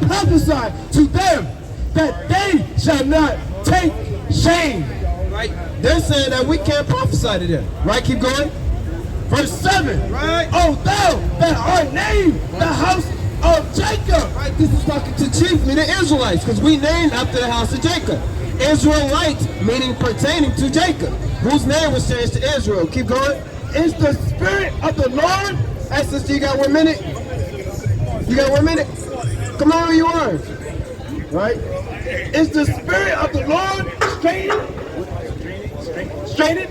prophesy to them that they shall not take shame. Right? They're saying that we can't prophesy to them. Right? Keep going. Verse 7. Right. O thou that art named the house of Jacob. Right? This is talking to chiefly the Israelites, because we named after the house of Jacob. Israelites meaning pertaining to Jacob, whose name was changed to Israel. Keep going. Is the spirit of the Lord. Hey, sister, you got 1 minute? You got 1 minute? Come on, where you are. Right? Is the spirit of the Lord straightened?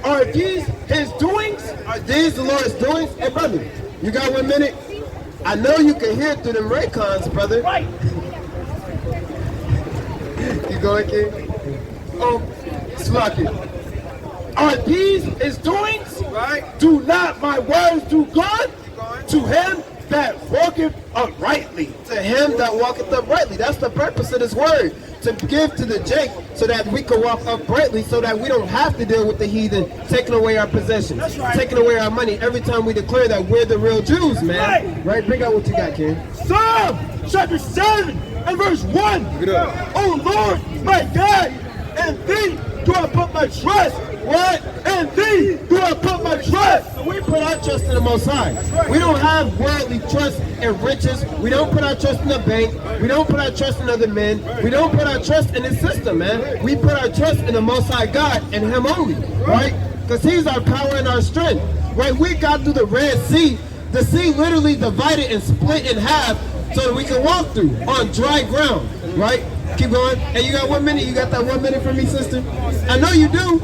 Are these his doings? Are these the Lord's doings? Hey, brother, you got 1 minute? I know you can hear through them Raycons, brother. Right. You going, King? Oh, Smoky. are these his doings? Right. Do not my words do good to him that walketh uprightly. To him that walketh uprightly. That's the purpose of this word. To give to the Jake so that we can walk uprightly, so that we don't have to deal with the heathen taking away our possessions, taking away our money every time we declare that we're the real Jews, man. Right? Bring out what you got, King. Psalm chapter 7 and verse 1. Oh Lord, my God, and thee do I put my trust. What? And thee do I put my trust. So we put our trust in the Most High. We don't have worldly trust in riches. We don't put our trust in the bank. We don't put our trust in other men. We don't put our trust in the system, man. We put our trust in the Most High God and Him only, right? Because He's our power and our strength, right? We got through the Red Sea. The sea literally divided and split in half so that we can walk through on dry ground, right? Keep going. Hey, you got 1 minute? You got that 1 minute for me, sister? I know you do.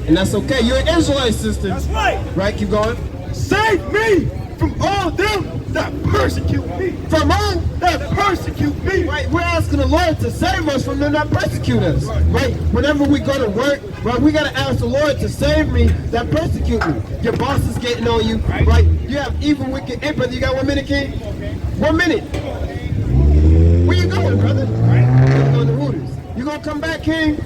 And that's okay. You're an Israelite, sister. That's right. Right? Keep going. Save me from all them that persecute me. From all that persecute me. Right? We're asking the Lord to save us from them that persecute us. Right? Whenever we go to work, right, we got to ask the Lord to save me that persecute me. Your boss is getting on you. Right? You have evil, wicked. Hey, brother, you got 1 minute, King? 1 minute. Where you going, brother? I'm going to Hooters. You going to come back, King?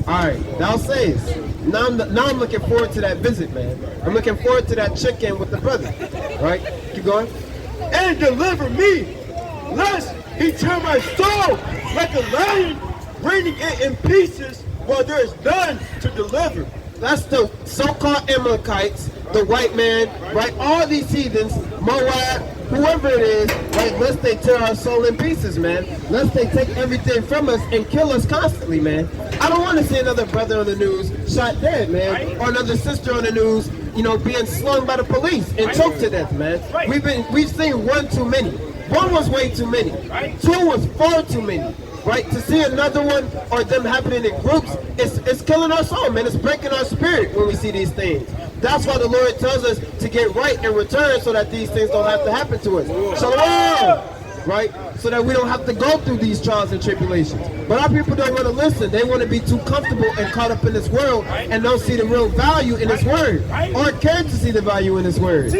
All right, thou sayest. Now I'm looking forward to that visit, man. I'm looking forward to that chicken with the brother. Right? Keep going. And deliver me, lest he tear my soul like a lion, rending it in pieces while there is none to deliver. That's the so-called Amalekites, the white man, right? All these heathens, Moab, whoever it is, right? Lest they tear our soul in pieces, man. Lest they take everything from us and kill us constantly, man. I don't want to see another brother on the news shot dead, man, or another sister on the news, you know, being slung by the police and choked to death, man. We've seen one too many. One was way too many. Two was far too many. Right? To see another one or them happening in groups, it's killing our soul, man. It's breaking our spirit when we see these things. That's why the Lord tells us to get right in return so that these things don't have to happen to us. Shalom! Right? So that we don't have to go through these trials and tribulations. But our people don't want to listen. They want to be too comfortable and caught up in this world and don't see the real value in this word. Or care to see the value in this word.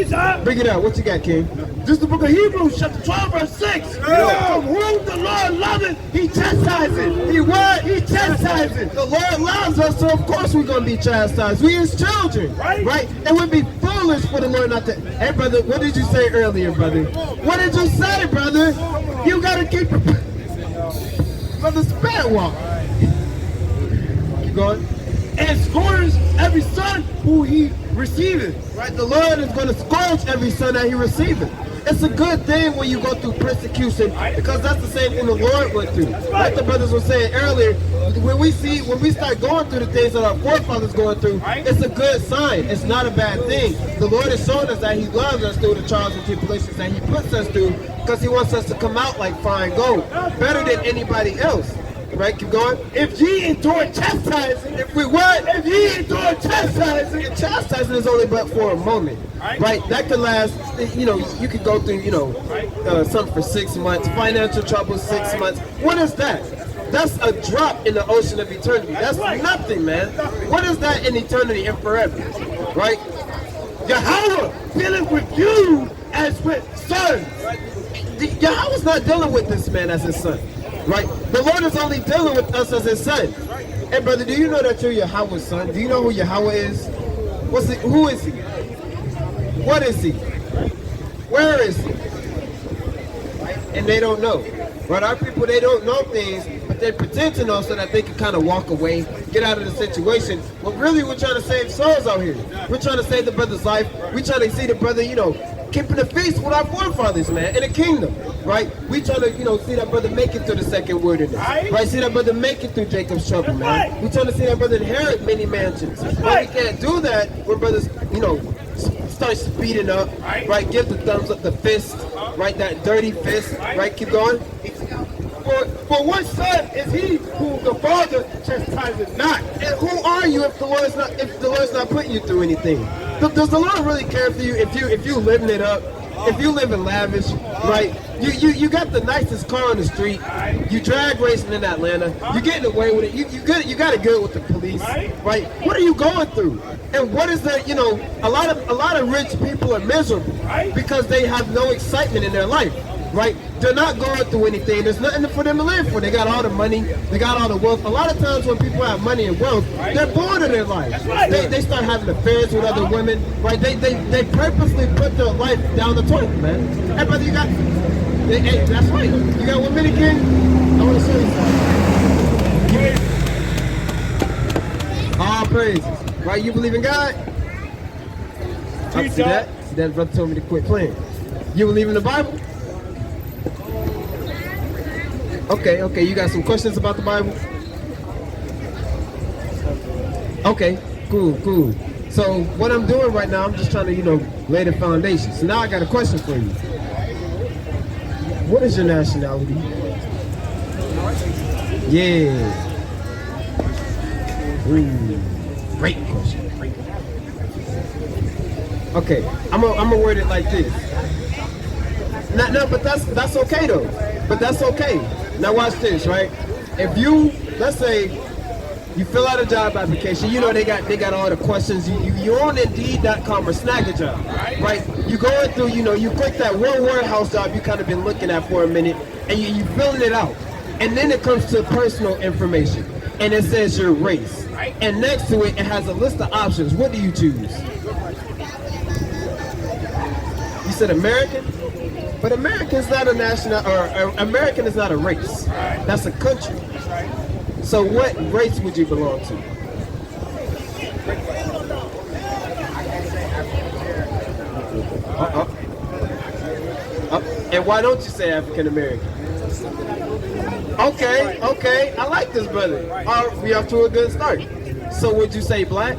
Bring it out. What you got, King? This is the book of Hebrews, chapter 12, verse 6. From whom the Lord loveth, he chastises. He what? He chastises. The Lord loves us, so of course we're going to be chastised. We his children. Right? It would be foolish for the Lord not to. Hey, brother, what did you say earlier, brother? What did you say, brother? You got to keep it. Brother, spirit walk. Keep going. And scorns every son who he receiveth. Right? The Lord is going to scourge every son that he receiveth. It's a good thing when you go through persecution, because that's the same thing the Lord went through. Like the brothers were saying earlier, when we start going through the things that our forefathers going through, it's a good sign. It's not a bad thing. The Lord has shown us that he loves us through the trials and tribulations that he puts us through, because he wants us to come out like fine gold, better than anybody else. Right, keep going. If ye endure chastising, if we what? If ye endure chastising, and chastising is only but for a moment, right? That could last. You know, you could go through, you know, something for 6 months, financial trouble, 6 months. What is that? That's a drop in the ocean of eternity. That's nothing, man. What is that in eternity and forever, right? Yahweh dealing with you as with sons. Yahweh's not dealing with this man as his son. Right? The Lord is only dealing with us as his son. Hey, brother, do you know that you're Yahweh's son? Do you know who Yahweh is? Who is he? What is he? Where is he? and they don't know. Right? Our people, they don't know things, but they pretend to know so that they can kind of walk away, get out of the situation. But really, we're trying to save souls out here. We're trying to save the brother's life. We're trying to see the brother, keeping the feast with our forefathers, man, in the kingdom, right? We trying to, see that brother make it through the second wilderness, right? See that brother make it through Jacob's trouble, man. We trying to see that brother inherit many mansions. But we can't do that when brothers, start speeding up, right? Give the thumbs up, the fist, right? That dirty fist, right? Keep going. For what son is he who the Father chastises not? And who are you if the Lord's not putting you through anything? Does the Lord really care for you if you living it up? If you live in lavish, right? You got the nicest car on the street. You drag racing in Atlanta. You getting away with it. You got it good with the police, right? What are you going through? And what is the a lot of rich people are miserable because they have no excitement in their life. Right? They're not going through anything. There's nothing for them to live for. They got all the money. They got all the wealth. A lot of times when people have money and wealth, they're bored of their life. They start having affairs with other women. Right? They purposely put their life down the toilet, man. Hey, brother, you got... Hey, that's right. You got 1 minute, King? I want to show you something. All praises. Right? You believe in God? I see that. See that brother told me to quit playing. You believe in the Bible? Okay, you got some questions about the Bible? Okay, cool. So what I'm doing right now, I'm just trying to, lay the foundation. So now I got a question for you. What is your nationality? Yeah. Ooh, great question. Okay, I'm gonna word it like this. No, but that's okay though. But that's okay. Now watch this, right? If let's say you fill out a job application, they got all the questions. You're on Indeed.com or snag a job, right? You going through, you click that one warehouse job you kind of been looking at for a minute, and you filling it out, and then it comes to personal information, and it says your race, and next to it has a list of options. What do you choose? You said American? But American is not a national, or American is not a race. That's a country. So what race would you belong to? And why don't you say African American? Okay, I like this brother. We off to a good start. So would you say black?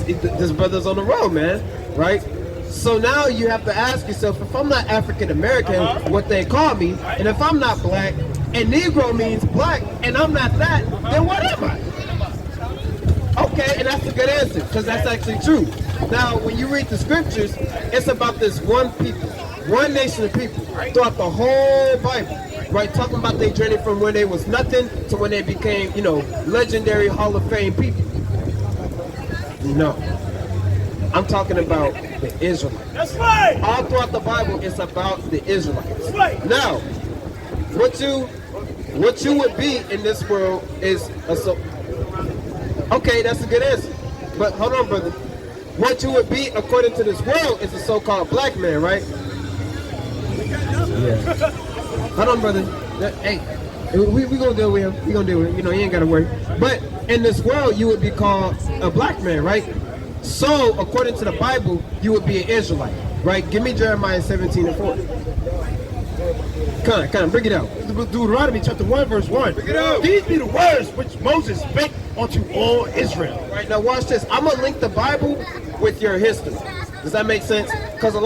This brother's on the road, man, right? So now you have to ask yourself, if I'm not African American, what they call me, and if I'm not black, and Negro means black, and I'm not that, then what am I? Okay, and that's a good answer, because that's actually true. Now, when you read the scriptures, it's about this one people, one nation of people, throughout the whole Bible, right? Talking about their journey from when they was nothing to when they became, legendary Hall of Fame people. No, I'm talking about the Israelites. That's right. All throughout the Bible, it's about the Israelites. That's right. Now, what you would be in this world is okay, that's a good answer. But hold on, brother. What you would be according to this world is a so-called black man, right? Yeah. Hold on, brother. Hey, we gonna deal with him. We gonna deal with him. You ain't gotta worry. But in this world, you would be called a black man, right? So, according to the Bible, you would be an Israelite, right? Give me Jeremiah 17:4. Come on, bring it out. Deuteronomy chapter 1, verse 1. Bring it out. These be the words which Moses spake unto all Israel. Right, now watch this. I'm gonna link the Bible with your history. Does that make sense? Because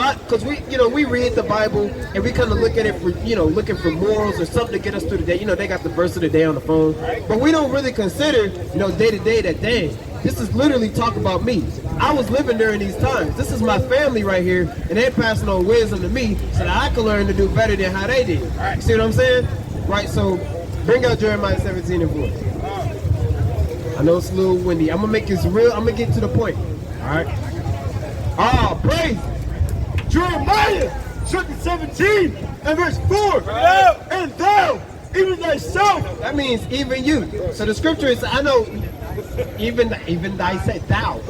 we read the Bible and we kind of look at it for, looking for morals or something to get us through the day. They got the verse of the day on the phone, but we don't really consider, day to day that, dang, this is literally talk about me. I was living during these times. This is my family right here, and they're passing on wisdom to me so that I can learn to do better than how they did. You see what I'm saying? Right, so bring out Jeremiah 17:4. I know it's a little windy. I'm gonna make this real, I'm gonna get to the point. All right. Praise Jeremiah chapter 17 and verse 4. And thou, even thyself. That means even you. So the scripture is, I know Even thy said thou,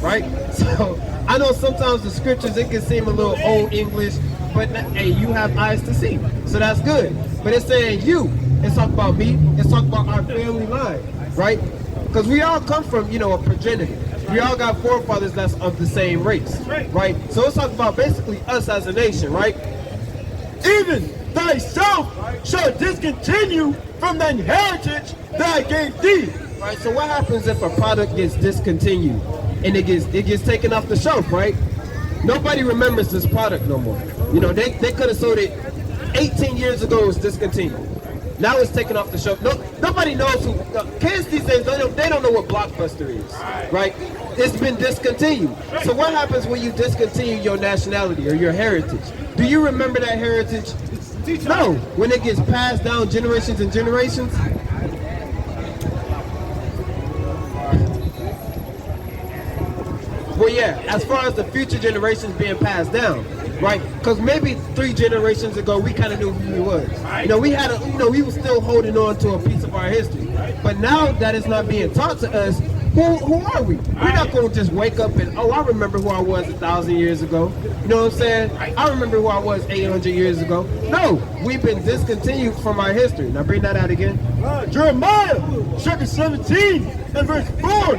right? So I know sometimes the scriptures, it can seem a little old English, but hey, you have eyes to see, so that's good. But it's saying you, it's talking about me, it's talking about our family line, right? Because we all come from, a progeny. We all got forefathers that's of the same race, right? So it's talking about basically us as a nation, right? Even thyself shall discontinue from thine heritage that I gave thee. Right, so what happens if a product gets discontinued and it gets taken off the shelf, right? Nobody remembers this product no more. They could have sold it 18 years ago, it was discontinued. Now it's taken off the shelf. Nobody knows who, kids these days, they don't know what Blockbuster is, right? It's been discontinued. So what happens when you discontinue your nationality or your heritage? Do you remember that heritage? No, when it gets passed down generations and generations. Well, yeah, as far as the future generations being passed down, right? Because maybe 3 generations ago, we kind of knew who we was. We were still holding on to a piece of our history. But now that it's not being taught to us, who are we? We're not going to just wake up and, I remember who I was 1,000 years ago. You know what I'm saying? I remember who I was 800 years ago. No, we've been discontinued from our history. Now bring that out again. Jeremiah, chapter 17, and verse 4.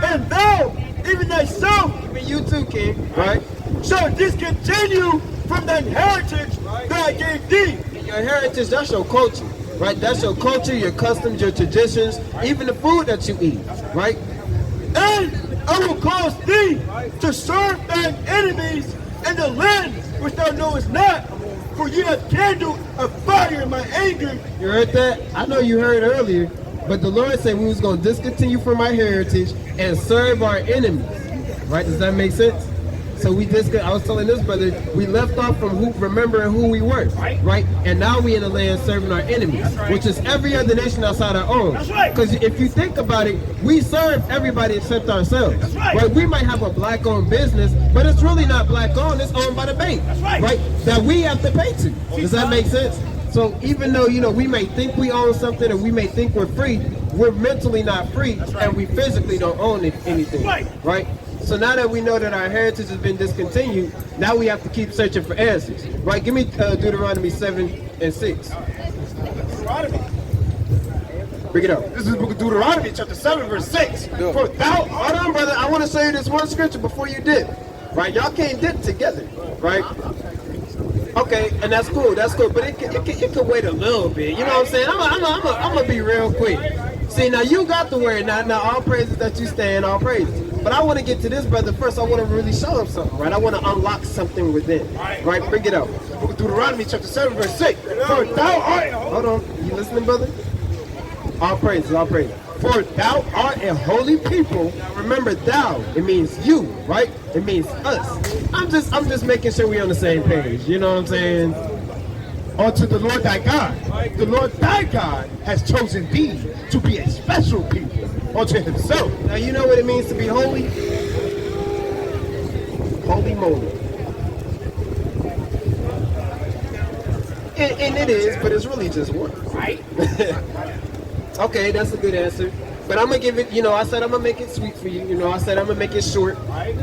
And thou, even thyself, even you too, King, right? shall discontinue from thine heritage that I gave thee. Your heritage, that's your culture, right? That's your culture, your customs, your traditions, even the food that you eat, right? And I will cause thee to serve thine enemies in the land which thou knowest not, for ye have kindled a fire in my anger. You heard that? I know you heard earlier, but the Lord said we was going to discontinue from our heritage and serve our enemies, right? Does that make sense? So I was telling this brother, we left off from remembering who we were, right? And now we in the land serving our enemies, which is every other nation outside our own. Because if you think about it, we serve everybody except ourselves, right? We might have a black-owned business, but it's really not black-owned, it's owned by the bank, right? That we have to pay to. Does that make sense? So even though, we may think we own something or we may think we're free, we're mentally not free and we physically don't own anything, right? So now that we know that our heritage has been discontinued, now we have to keep searching for answers, right? Give me Deuteronomy 7 and 6. Deuteronomy. Bring it up. This is the book of Deuteronomy, chapter 7, verse 6. For thou, hold on, brother. I want to show you this one scripture before you dip, right? Y'all can't dip together, right? Okay, and that's cool, but it can wait a little bit. You know what I'm saying? I'm gonna be real quick. See, now you got the word. Now all praises that you stand, all praises. But I want to get to this brother first. I want to really show him something, right? I want to unlock something within, right? Bring it out. book of Deuteronomy, chapter 7, verse 6. For thou art... Hold on. You listening, brother? All praises, all praises. For thou art a holy people. Now remember, thou, it means you, right? It means us. I'm just making sure we're on the same page. You know what I'm saying? Unto the Lord thy God. The Lord thy God has chosen thee to be a special people unto himself. Now you know what it means to be holy? Holy moly. And it is, but it's really just one. Right? Okay, that's a good answer. But I'm going to give it, I said I'm going to make it sweet for you. I said I'm going to make it short.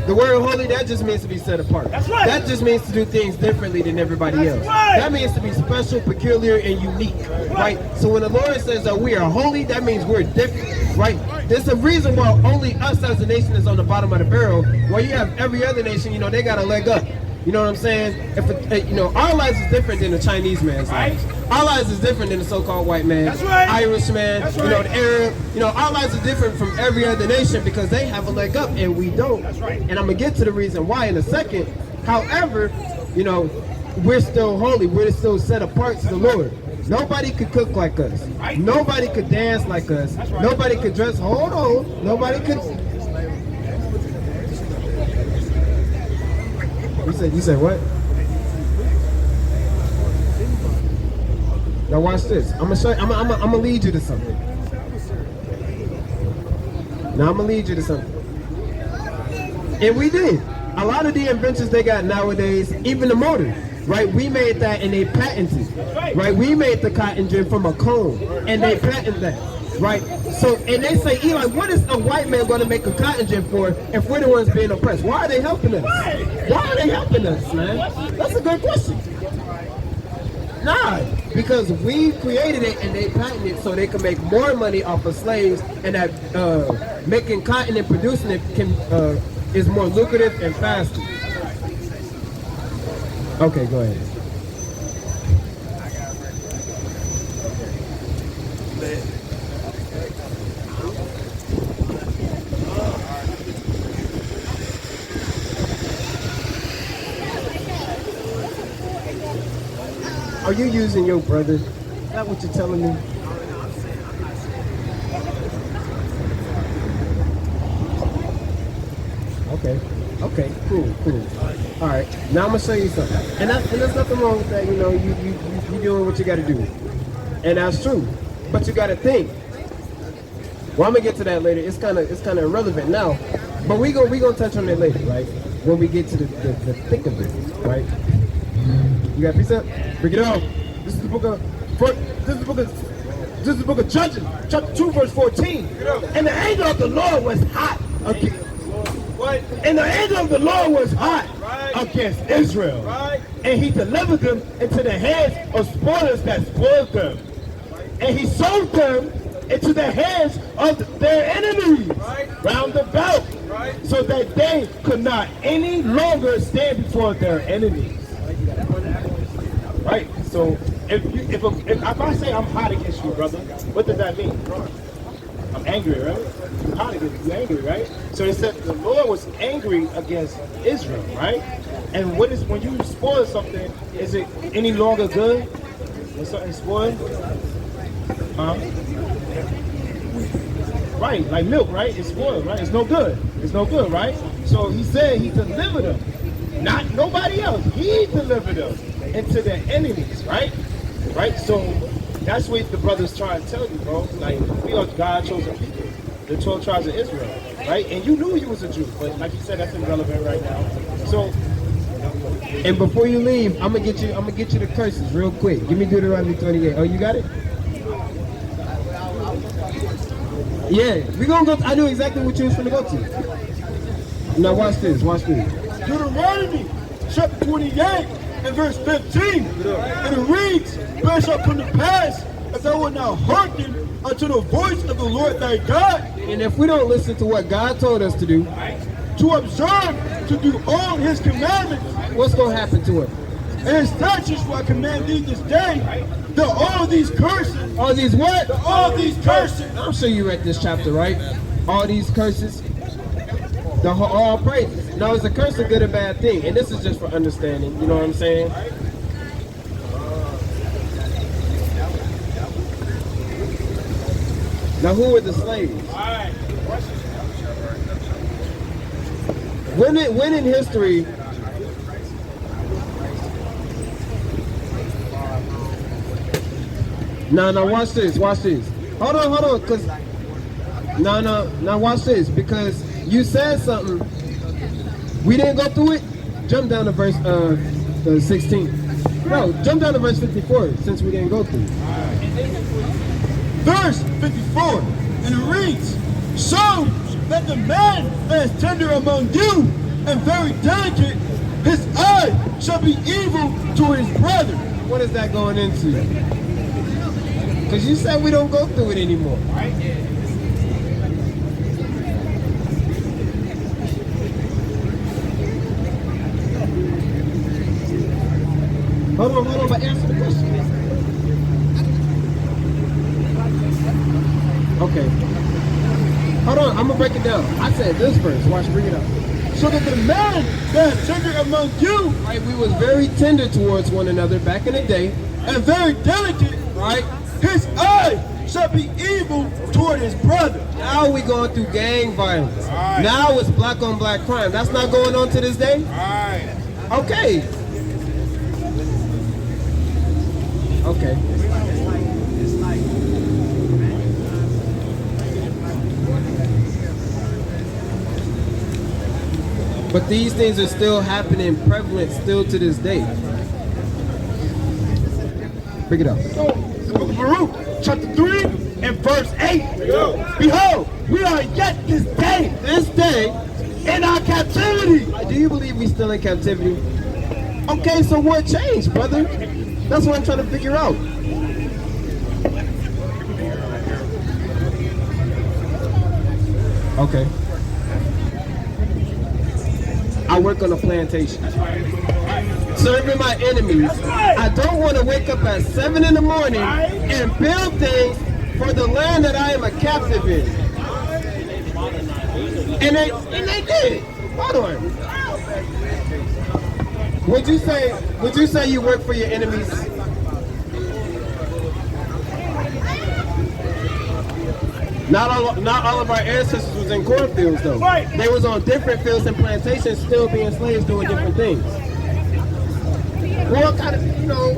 The word holy, that just means to be set apart. That's right. That just means to do things differently than everybody else. Right. That means to be special, peculiar, and unique, right? So when the Lord says that we are holy, that means we're different, right? There's a reason why only us as a nation is on the bottom of the barrel, while you have every other nation, they got a leg up. You know what I'm saying? If our lives is different than the Chinese man's lives. Our lives is different than the so-called white man, Irishman, the Arab. Our lives is different from every other nation because they have a leg up and we don't. And I'm gonna get to the reason why in a second. However, we're still holy. We're still set apart to the Lord. Nobody could cook like us. Nobody could dance like us. Nobody could dress. Hold on. Nobody could. You said what? Now watch this. I'm gonna show you, I'm gonna lead you to something. Now I'm gonna lead you to something. And we did. A lot of the inventions they got nowadays, even the motor, right? We made that and they patented, right? We made the cotton gin from a comb and they patented that, right? So, and they say, Eli, what is a white man going to make a cotton gin for if we're the ones being oppressed? Why are they helping us? Why are they helping us, man? That's a good question. Nah, because we created it and they patented it so they can make more money off of slaves, and that making cotton and producing it is more lucrative and faster. Okay, go ahead. Are you using your brother? Is that what you're telling me? Okay. Okay. Cool. All right. Now I'm gonna show you something, and there's nothing wrong with that. You know, you doing what you got to do, and that's true. But you got to think. Well, I'm gonna get to that later. It's kind of irrelevant now, but we gonna touch on that later, right? When we get to the thick of it, right? You got a piece up? Bring it out. This is the book of Judges, chapter 2, verse 14. And the anger of the Lord was hot against. And the anger of the Lord was hot against Israel. And he delivered them into the hands of spoilers that spoiled them. And he sold them into the hands of their enemies round about, so that they could not any longer stand before their enemies. Right. So if I say I'm hot against you, brother, what does that mean? I'm angry, right? I'm hot against you, angry, right? So it said the Lord was angry against Israel, right? And what is when you spoil something? Is it any longer good? When something's spoiled? Right, like milk, right? It's spoiled, right? It's no good. It's no good, right? So he said he delivered them, not nobody else. He delivered them into their enemies, right? Right? So that's what the brother's trying to tell you, bro. Like, we are God chosen people, the 12 tribes of Israel, right? And you knew you was a Jew, but like you said, that's irrelevant right now. So, and before you leave, I'm gonna get you the curses real quick. Give me Deuteronomy 28. Oh, you got it? Yeah, we gonna go. I knew exactly what you was gonna go to. Now watch this. Deuteronomy chapter 28 and verse 15. And it reads, "But it shall come to pass, if thou wilt not hearken unto the voice of the Lord thy God." And if we don't listen to what God told us to do, to observe, to do all his commandments, what's gonna happen to it? And his statutes will I command thee this day, that all these curses. All these what? All these curses. I'm sure you read this chapter, right? All these curses. All praises. Now, is a curse a good or bad thing? And this is just for understanding. You know what I'm saying? Now, who were the slaves? When in history? Now watch this. Hold on, cause now watch this, because you said something. We didn't go through it. Jump down to verse 16. No, jump down to verse 54 since we didn't go through it. Verse 54, and it reads, "So that the man that is tender among you and very delicate, his eye shall be evil to his brother." What is that going into? Because you said we don't go through it anymore. Hold on, but answer the question. Okay. Hold on, I'm going to break it down. I said this first. Watch, bring it up. "So that the man that is tender among you," right, we was very tender towards one another back in the day, "and very delicate," right, "his eye shall be evil toward his brother." Now we going through gang violence. Right. Now it's black on black crime. That's not going on to this day? Right. Okay. Okay. But these things are still happening, prevalent still to this day. Pick it up. So book of Baruch, chapter 3 and verse 8. Behold, we are yet this day in our captivity. Do you believe we still in captivity? Okay, so what changed, brother? That's what I'm trying to figure out. Okay. I work on a plantation. Serving my enemies. I don't want to wake up at 7 in the morning and build things for the land that I am a captive in. And they did. Hold on. Would you say you work for your enemies? Not all of our ancestors was in cornfields though. They was on different fields and plantations, still being slaves doing different things. Well, kind of, you know.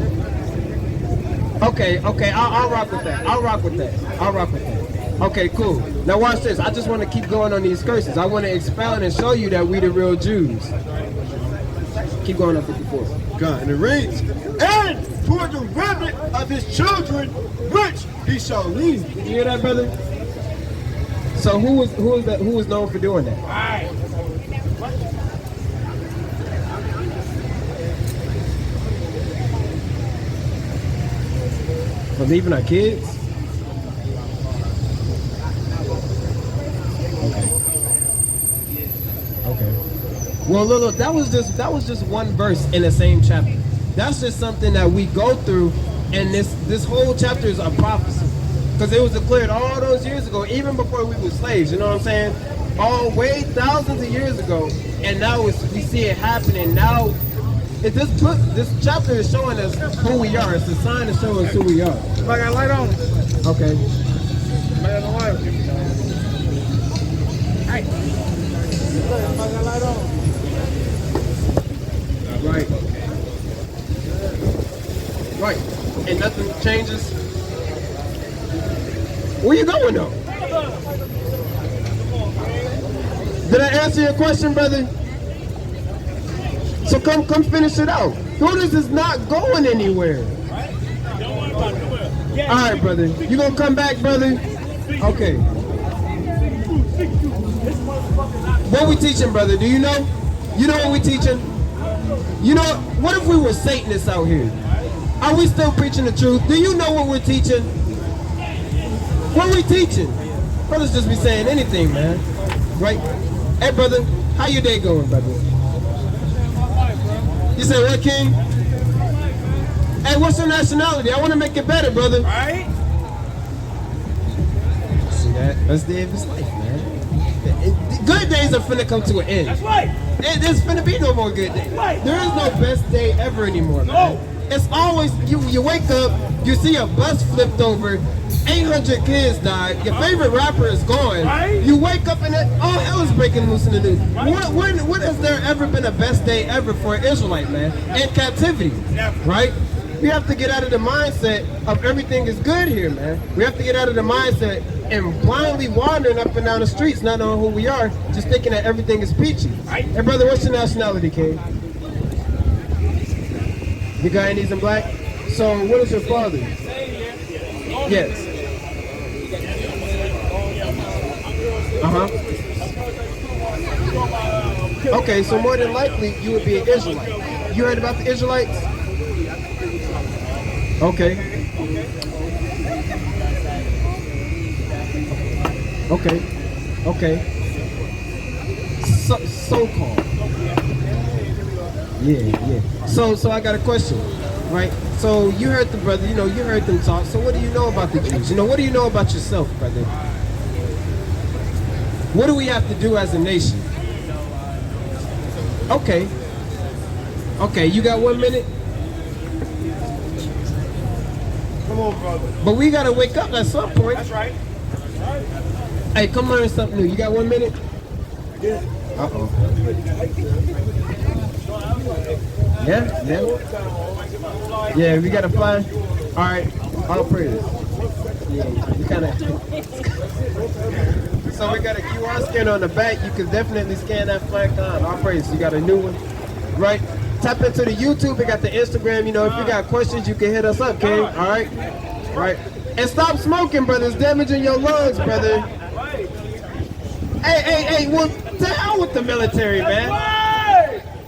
Okay, I'll rock with that. I'll rock with that. Okay, cool. Now watch this. I just want to keep going on these curses. I want to expound and show you that we the real Jews. Keep going on 54. God, and it reads, and toward the remnant of his children, which he shall lead. Did you hear that, brother? So who was known for doing that? For leaving our kids? Okay. Well, look, that was just one verse in the same chapter. That's just something that we go through, and this whole chapter is a prophecy. Because it was declared all those years ago, even before we were slaves, you know what I'm saying? All way thousands of years ago, and now we see it happening. Now, this chapter is showing us who we are. It's a sign to show us who we are. I got light on. Okay. I got the light. Hey. I got light on. Right. Right. And nothing changes. Where you going though? Did I answer your question, brother? So come finish it out. Notice it's not going anywhere. All right, brother. You gonna come back, brother? Okay. What we teaching, brother? Do you know? You know what we teaching? You know, what if we were Satanists out here? Are we still preaching the truth? Do you know what we're teaching? What are we teaching? Brothers just be saying anything, man. Right? Hey, brother, how your day going, brother? You say what, King? Hey, what's your nationality? I want to make it better, brother. Right? See that? That's the end of his life, man. Good days are finna come to an end. That's right. There's finna be no more good days. Right. There is no best day ever anymore, man. No. It's always, you wake up, you see a bus flipped over, 800 kids died, your favorite rapper is gone, right. You wake up and all hell is breaking loose in the news. Right. When has there ever been a best day ever for an Israelite, man? In captivity, right? We have to get out of the mindset of everything is good here, man. We have to get out of the mindset and blindly wandering up and down the streets, not knowing who we are, just thinking that everything is peachy. Right. Hey, brother, what's your nationality, King? You Guyanese and black? So, what is your father? Yes. Okay, so more than likely, you would be an Israelite. You heard about the Israelites? Okay. Okay. So-called. Yeah. So I got a question, right? So you heard the brother, you heard them talk. So what do you know about the Jews? What do you know about yourself, brother? What do we have to do as a nation? Okay, you got 1 minute? Come on, brother. But we gotta wake up at some point. That's right. Hey, come learn something new. You got 1 minute? Yeah. Uh-oh. Yeah. Yeah, we gotta fly. All right, all praise. Yeah, you kind of. So we got a QR scanner on the back. You can definitely scan that flag on. All praise. You got a new one, right? Tap into the YouTube. We got the Instagram. If you got questions, you can hit us up, King. All right. Right? And stop smoking, brother. It's damaging your lungs, brother. Hey, well, to hell with the military, man.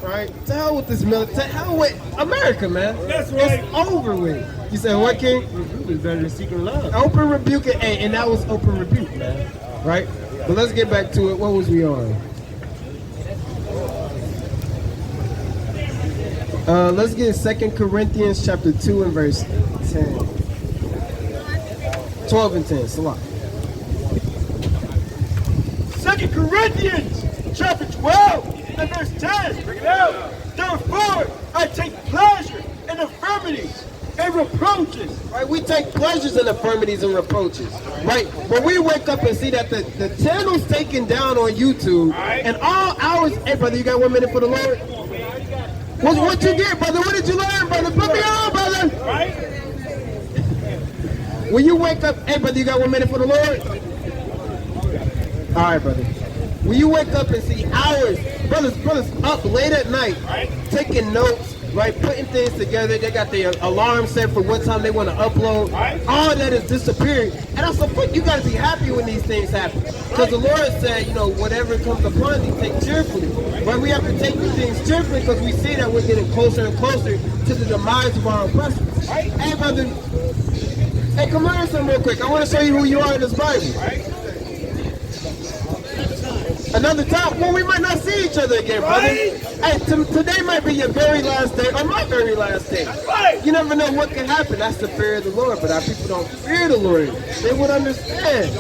Right? To hell with this military. To hell with America, man. That's right. It's over with. You said what, King? It's better than seeking love. Open rebuke, and that was open rebuke, man. Right? But let's get back to it. What was we on? Let's get 2 Corinthians chapter 2 and verse 10. 12 and 10. Salah. 2 Corinthians chapter 12 and verse 10. Bring it out. Therefore, I take pleasure in infirmities and reproaches. Right, we take pleasures in infirmities and reproaches. Right, when we wake up and see that the channel's taken down on YouTube, and all hours. Hey, brother, you got 1 minute for the Lord? What you get, brother? What did you learn, brother? Put me on, brother. When you wake up, hey, brother, you got 1 minute for the Lord? All right, brother. When you wake up and see hours, brothers up late at night, taking notes, right, putting things together. They got their alarm set for what time they want to upload. All that is disappearing. And I said, you got to be happy when these things happen. Because the Lord said, whatever comes upon you, take cheerfully. Right? We have to take these things cheerfully because we see that we're getting closer and closer to the demise of our oppressors. Hey, brother. Hey, come learn something real quick. I want to show you who you are in this Bible. Another time, well, we might not see each other again, brother. Hey, today might be your very last day or my very last day. You never know what can happen. That's the fear of the Lord, but our people don't fear the Lord. They would understand,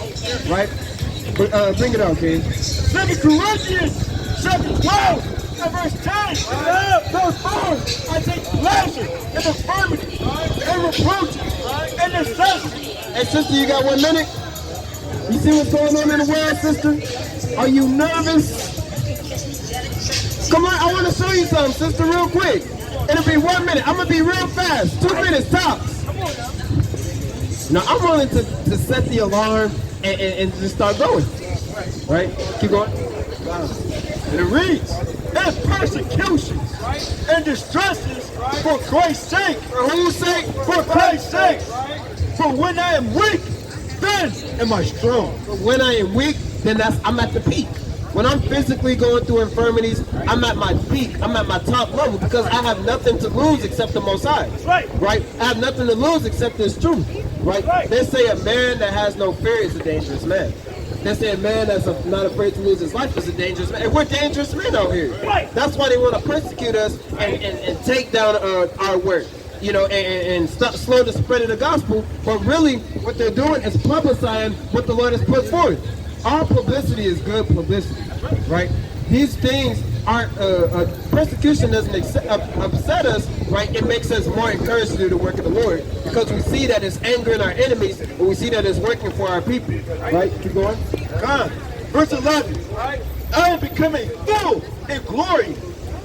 right? But bring it out, King. 2 Corinthians chapter 12 and verse 10. Therefore, I take pleasure in infirmity and reproaches and necessity. Hey, sister, you got 1 minute? You see what's going on in the world, sister? Are you nervous? Come on, I want to show you something, sister, real quick. It'll be 1 minute. I'm going to be real fast. 2 minutes tops. Now, I'm willing to set the alarm and just start going. Right? Keep going. And it reads, and persecutions and distresses for Christ's sake. For whose sake? For Christ's sake. For when I am weak, then am I strong. But when I am weak, then I'm at the peak. When I'm physically going through infirmities, I'm at my peak. I'm at my top level because I have nothing to lose except the Most High. Right? I have nothing to lose except this truth. Right? They say a man that has no fear is a dangerous man. They say a man that's not afraid to lose his life is a dangerous man. And we're dangerous men out here. That's why they want to persecute us and take down our work. And slow the spread of the gospel. But really, what they're doing is publicizing what the Lord has put forth. All publicity is good publicity, right? These things aren't, persecution doesn't upset us, right? It makes us more encouraged to do the work of the Lord because we see that it's angering our enemies and we see that it's working for our people, right? Keep going. God. Verse 11. I am becoming full in glory.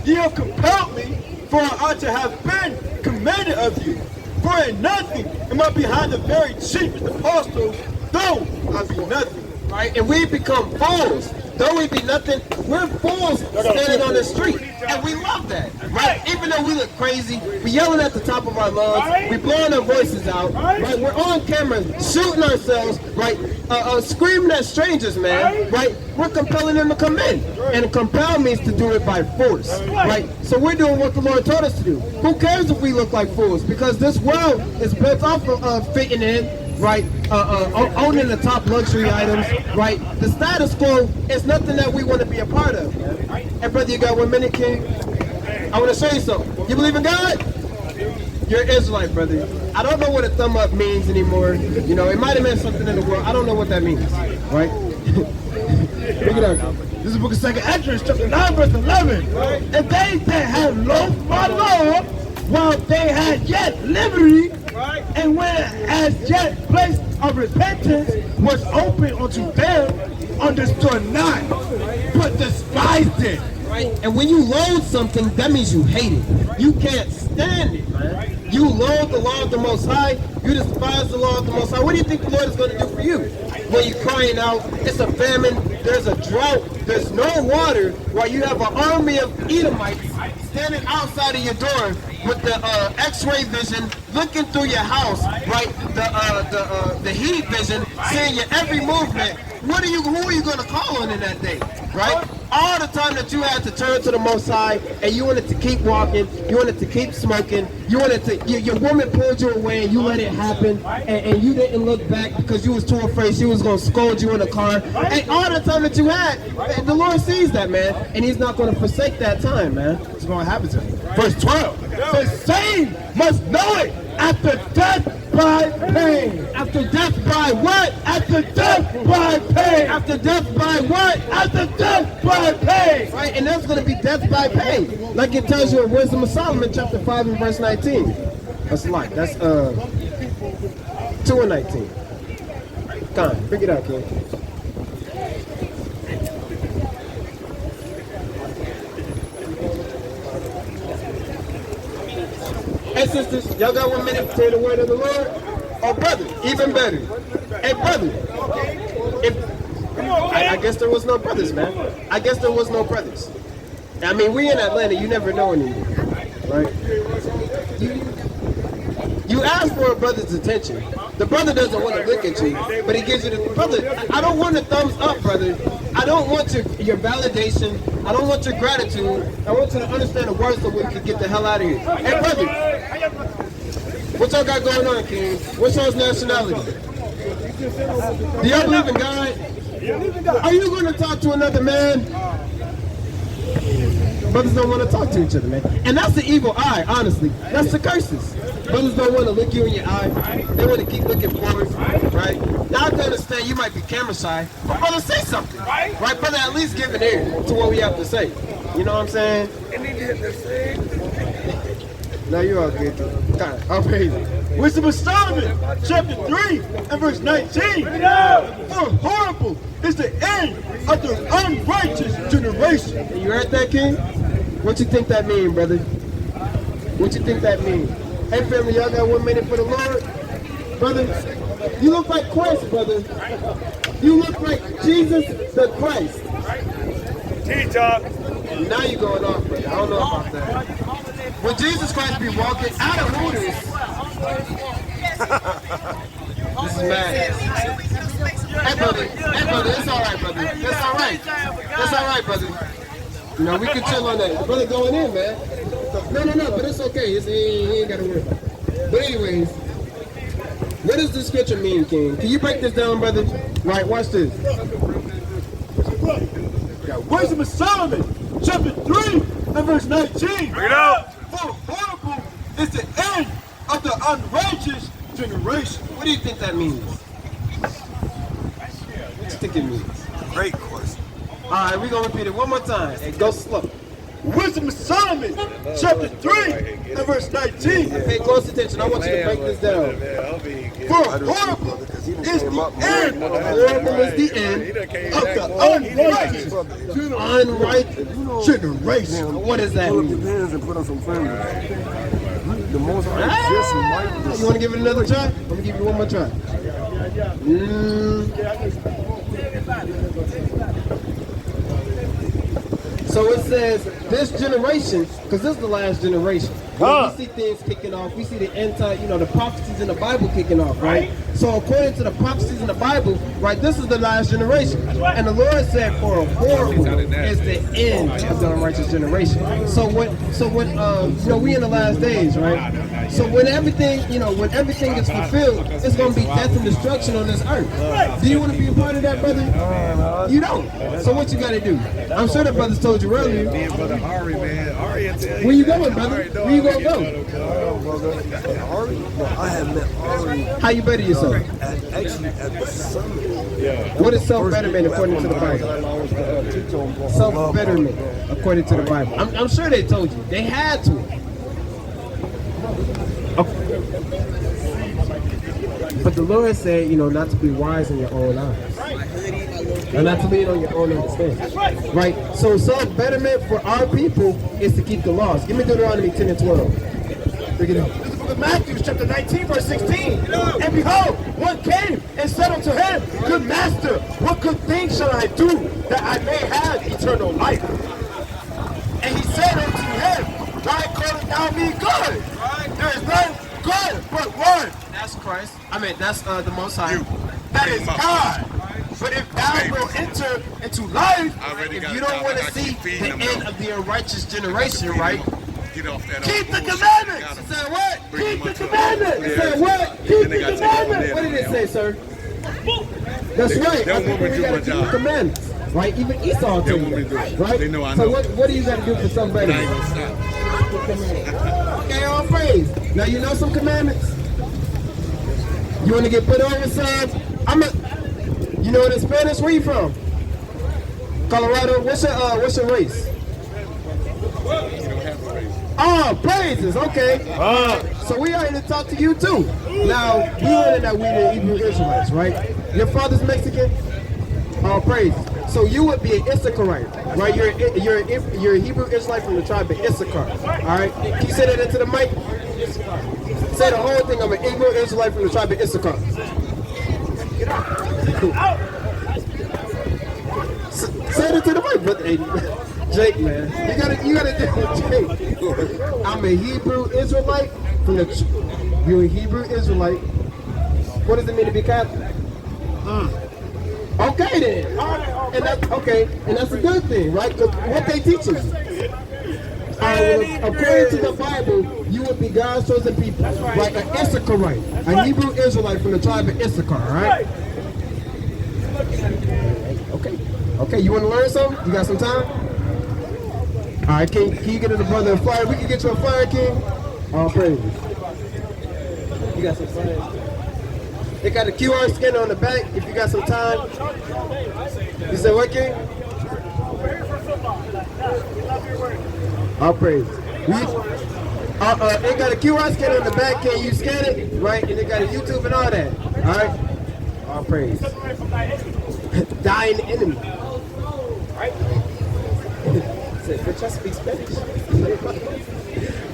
Ye have compelled me, for I ought to have been commanded of you. For in nothing am I behind the very chiefest apostle, though I be nothing. Right? And we become fools. Though we be nothing, we're fools standing on the street. And we love that. Right? Even though we look crazy, we yelling at the top of our lungs, we blowing our voices out, right? We're on camera shooting ourselves, right? Screaming at strangers, man. Right? We're compelling them to come in. And compel means to do it by force. Right? So we're doing what the Lord told us to do. Who cares if we look like fools? Because this world is built off of fitting in, right? Owning the top luxury items, right? The status quo is nothing that we want to be a part of. Hey, brother, you got 1 minute, King? I want to show you something. You believe in God? You're an Israelite, brother. I don't know what a thumb up means anymore. It might have meant something in the world. I don't know what that means, right? Look it up. This is the book of 2 Esdras, chapter 9, verse 11. And they that have lost my law, while they had yet liberty, and when as yet place of repentance was open unto them, understood not, but despised it. Right? And when you loathe something, that means you hate it. You can't stand it, man. You loathe the law of the Most High. You despise the law of the Most High. What do you think the Lord is going to do for you? When you're crying out, it's a famine, there's a drought, there's no water, while you have an army of Edomites standing outside of your door, with the X-ray vision, looking through your house, right? The heat vision, seeing your every movement. Who are you going to call on in that day, right? All the time that you had to turn to the Most High, and you wanted to keep walking, you wanted to keep smoking, you wanted to, your woman pulled you away and you let it happen, and you didn't look back because you was too afraid she was going to scold you in the car. And all the time that you had, the Lord sees that, man, and he's not going to forsake that time, man. It's going to happen to you. Verse 12. The same must know it after death by pain. After death by what? After death by pain. After death by what? After death by pain. Right, and that's going to be death by pain. Like it tells you in Wisdom of Solomon, chapter 5 and verse 19. That's a lot. That's 2 and 19. Come on, bring it out, King. Hey sisters, y'all got 1 minute to say the word of the Lord? Oh brother, even better. Hey brother, I guess there was no brothers, man. I guess there was no brothers. I mean, we in Atlanta, you never know anymore, right? You ask for a brother's attention. The brother doesn't want to look at you, but he gives you the brother. I don't want a thumbs up, brother. I don't want your validation. I don't want your gratitude. I want you to understand the words so we can get the hell out of here. Hey, brother, what y'all got going on, King? What's y'all's nationality? Do y'all believe in God? Are you going to talk to another man? Brothers don't want to talk to each other, man. And that's the evil eye, honestly. That's the curses. Brothers don't want to look you in your eye. They want to keep looking forward, right? Now I can understand you might be camera shy, but brother, say something, right? Brother, at least give an ear to what we have to say. You know what I'm saying? No, you're all good. God, I'll praise it. Wisdom of Solomon, chapter 3 and verse 19. For horrible is the end of the unrighteous generation. You heard that, King? What you think that mean, brother? What you think that mean? Hey, family, y'all got 1 minute for the Lord? Brother, you look like Christ, brother. You look like Jesus the Christ. T-Talk. Now you're going off, brother. I don't know about that. When Jesus Christ be walking out of Hooters, this is mad. Hey, brother, it's all right, brother. That's all right. That's all right, brother. You know, we can chill on that. The brother going in, man. No, but it's okay. He ain't got to worry. But anyways, what does the scripture mean, King? Can you break this down, brother? Right, watch this. Wisdom of Solomon, chapter 3 and verse 19. Bring it out. For horrible is the end of the unrighteous generation. What do you think that means? What do you think it means? Great question. All right, we're going to repeat it one more time. And go slow. Wisdom of Solomon, chapter 3 and verse 19. Pay close attention. I want you to break this down. For horrible is the end. Horrible is the end of the unrighteous generation. What does that mean? Depends and put on some friends. The most You want to give it another try? Let me give you one more try. So it says this generation, because this is the last generation. We see things kicking off. We see the end time, the prophecies in the Bible kicking off, right? So according to the prophecies in the Bible, right, this is the last generation. And the Lord said, for horrible is the end of the unrighteous generation. So when we in the last days, right? So when everything is fulfilled, it's going to be death and destruction on this earth. Do you want to be a part of that, brother? You don't. So what you got to do? I'm sure the brothers told you earlier. Me and brother Ahrayah, man. Ahrayah tell you. Where you going, brother? Where you going to go? I have met Ahrayah. How you better yourself? Actually, at the summit. What is self-betterment according to the Bible? Self-betterment according to the Bible. I'm sure they told you. They had to. But the Lord said, not to be wise in your own eyes. And not to lean on your own understanding. Right? So self-betterment for our people is to keep the laws. Give me Deuteronomy 10 and 12. Bring it up. This is the book of Matthew, chapter 19, verse 16. And behold, one came and said unto him, Good master, what good thing shall I do that I may have eternal life? And he said unto him, Why calling thou me good? There is none good but one. That's Christ. I mean, that's the Most High. That is God. But if thou will enter into life, If you don't want to see the end of the unrighteous generation, right? Get off that keep the bullshit. commandments. It said what? Keep the commandments. It said what? Keep the commandments. What did it say, sir? That's right. That woman We do gotta my keep the job. commandments, right? Even Esau That told woman you do that, it. right? They know I So know. what do you got to do for somebody? I ain't gonna stop. Okay, all praise. Now you know some commandments. You want to get put over, son? You know it in Spanish. Where you from? Colorado. What's your race? Oh, praises. Okay. So we are here to talk to you too. Now we learning that we the Hebrew Israelites, right? Your father's Mexican. Oh, praise. So you would be an Issacharite, right? You're a Hebrew Israelite from the tribe of Issachar. All right. Can you say that into the mic? Say the whole thing. I'm an Hebrew Israelite from the tribe of Issachar. Say it to the mic, brother. Hey, Jake, man, you gotta do it, Jake. I'm a Hebrew Israelite from the. You're a Hebrew Israelite. What does it mean to be Catholic? Okay then. And that's okay, and that's a good thing, right? 'Cause what they teach us. According to the Bible, you would be God's chosen people, like an Issacharite, a Hebrew Israelite from the tribe of Issachar, right? Okay. Okay, you want to learn something? You got some time? All right, can you get us a brother a flyer? We can get you a flyer, King. All praises. You got some flyers? They got a QR scanner on the back if you got some time. You said what, King? All praise. They got a QR scanner on the back. Can you scan it? Right? And they got a YouTube and all that. All right? All praise. Dying enemy. Right? Said, bitch, I speak Spanish.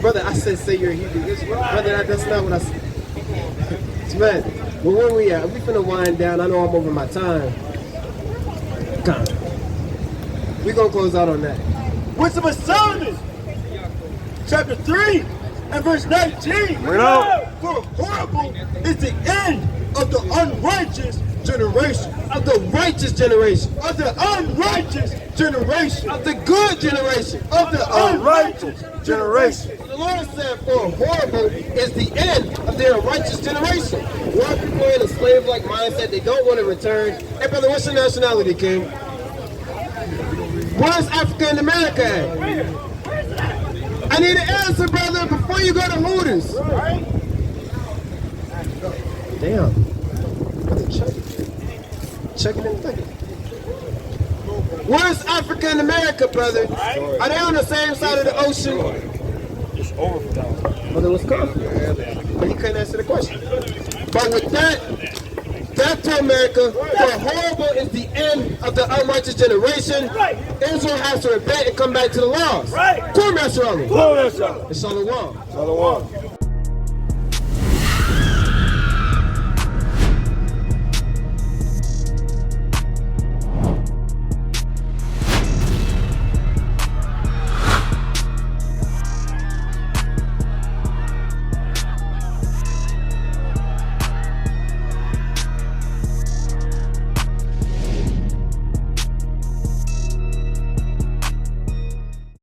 Brother, I said, say you're a Hebrew Israelite. Brother, that's not what I said. Man, well, where we at? We finna wind down. I know I'm over my time. Come on. We gonna close out on that. Wisdom of Solomon, chapter 3 and verse 19. Bring it out. For horrible is the end of the unrighteous generation. Of the righteous generation. Of the unrighteous generation. Of the good generation. Of the unrighteous generation. The Lord said, for horrible is the end of their righteous generation. A lot of people are in a slave-like mindset. They don't want to return. Hey, brother, what's your nationality, King? Where's Africa and America at? I need an answer, brother, before you go to Hooters. Damn. Check it and think. Where's Africa and America, brother? Are they on the same side of the ocean? It's over for now. Brother, what's coming? But he couldn't answer the question. But with that, back to America, for horrible is the end of the unrighteous generation. Israel has to repent and come back to the laws. Quartermaster on it. Blow that shot. It's Shalom. Shalom.